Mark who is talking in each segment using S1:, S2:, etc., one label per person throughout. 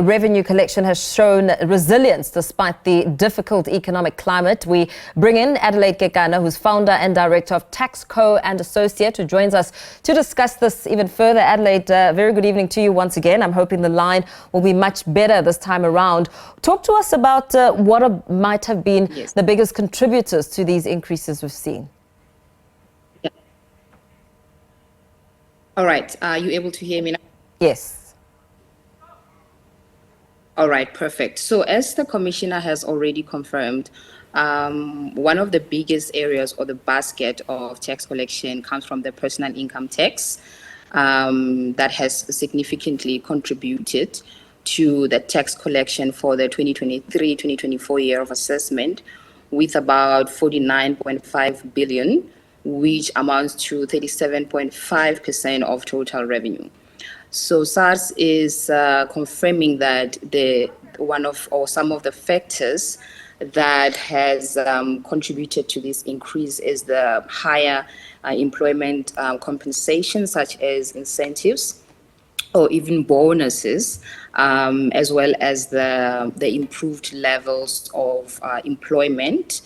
S1: revenue collection has shown resilience despite the difficult economic climate. We bring in Adelaide Kekana, who's founder and director of Tax Co and Associate, who joins us to discuss this even further. Adelaide, very good evening to you once again. I'm hoping the line will be much better this time around. Talk to us about what might have been the biggest contributors to these increases we've seen.
S2: All right. Are you able to hear me now?
S1: Yes.
S2: All right, perfect. So as the commissioner has already confirmed, one of the biggest areas or the basket of tax collection comes from the personal income tax that has significantly contributed to the tax collection for the 2023-2024 year of assessment with about 49.5 billion, which amounts to 37.5% of total revenue. So SARS is confirming that some of the factors that has contributed to this increase is the higher employment compensation, such as incentives or even bonuses, as well as the improved levels of employment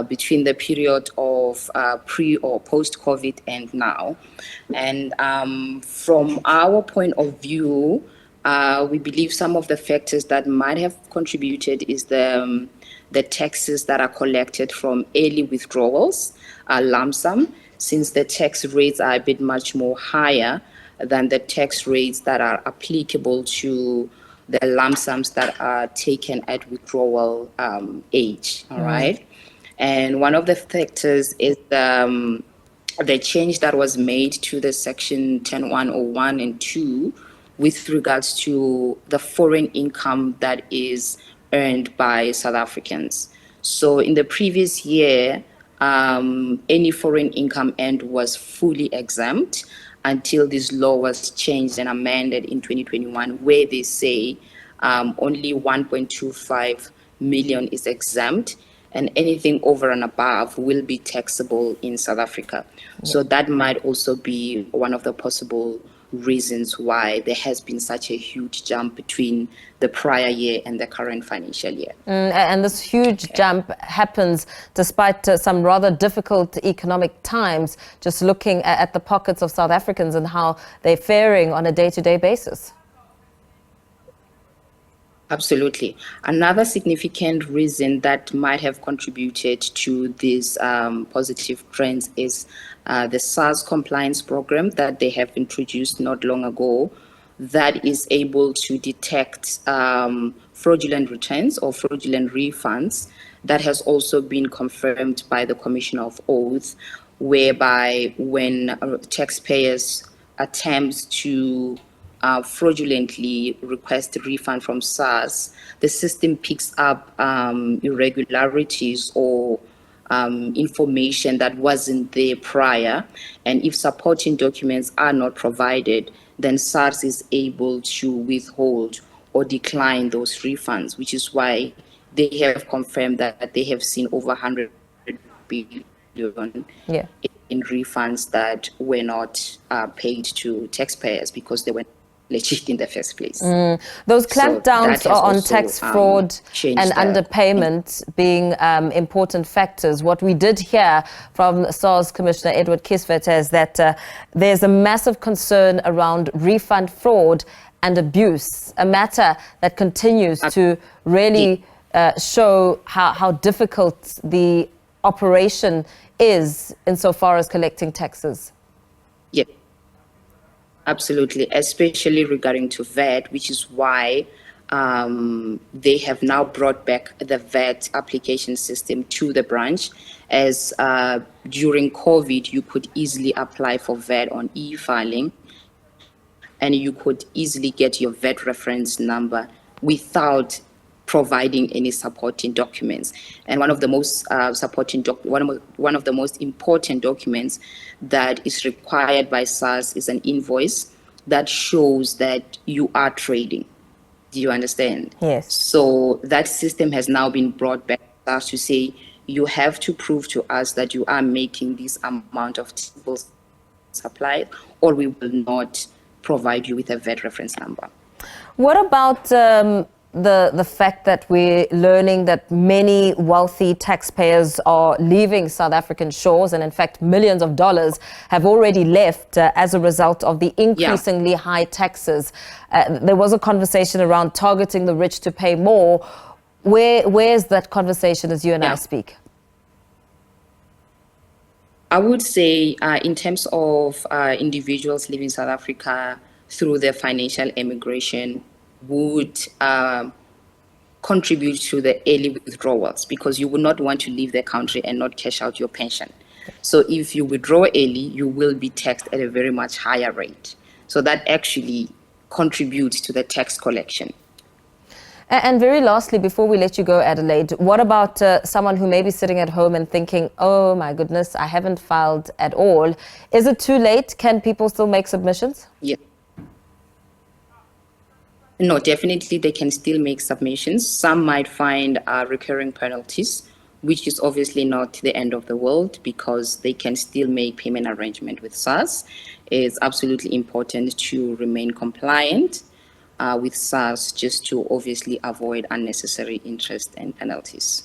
S2: between the period of pre or post-COVID and now. And from our point of view, we believe some of the factors that might have contributed is the taxes that are collected from early withdrawals, lump sum, since the tax rates are a bit much more higher than the tax rates that are applicable to the lump sums that are taken at withdrawal age, all right? And one of the factors is the change that was made to the section 10101 and 2 with regards to the foreign income that is earned by South Africans. So in the previous year, any foreign income earned was fully exempt until this law was changed and amended in 2021, where they say only 1.25 million is exempt, and anything over and above will be taxable in South Africa. So that might also be one of the possible reasons why there has been such a huge jump between the prior year and the current financial year.
S1: And this huge jump happens despite some rather difficult economic times, just looking at the pockets of South Africans and how they're faring on a day-to-day basis.
S2: Absolutely. Another significant reason that might have contributed to these positive trends is the SARS compliance program that they have introduced not long ago that is able to detect fraudulent returns or fraudulent refunds. That has also been confirmed by the Commissioner of Oath, whereby when taxpayers attempt to fraudulently request a refund from SARS, the system picks up irregularities or information that wasn't there prior. And if supporting documents are not provided, then SARS is able to withhold or decline those refunds, which is why they have confirmed that they have seen over 100 billion in refunds that were not paid to taxpayers because they were legit in the first place.
S1: Those clampdowns on tax fraud and underpayment being important factors. What we did hear from SARS Commissioner Edward Kisvet is that there's a massive concern around refund fraud and abuse, a matter that continues to really show how difficult the operation is insofar as collecting taxes.
S2: Yeah. Absolutely, especially regarding to VAT, which is why they have now brought back the VAT application system to the branch, as during COVID, you could easily apply for VAT on e-filing, and you could easily get your VAT reference number without providing any supporting documents. And one of the most one of the most important documents that is required by SARS is an invoice that shows that you are trading. Do you understand?
S1: Yes.
S2: So that system has now been brought back to say you have to prove to us that you are making this amount of supplies, or we will not provide you with a VAT reference number.
S1: What about the fact that we're learning that many wealthy taxpayers are leaving South African shores, and in fact millions of dollars have already left as a result of the increasingly high taxes? There was a conversation around targeting the rich to pay more. Where's that conversation as you and I speak?
S2: I would say in terms of individuals leaving South Africa through their financial emigration would contribute to the early withdrawals, because you would not want to leave the country and not cash out your pension. So if you withdraw early, you will be taxed at a very much higher rate. So that actually contributes to the tax collection.
S1: And very lastly, before we let you go, Adelaide, what about someone who may be sitting at home and thinking, oh my goodness, I haven't filed at all? Is it too late? Can people still make submissions?
S2: Yeah. No, definitely they can still make submissions. Some might find recurring penalties, which is obviously not the end of the world, because they can still make payment arrangement with SARS. It's absolutely important to remain compliant with SARS, just to obviously avoid unnecessary interest and penalties.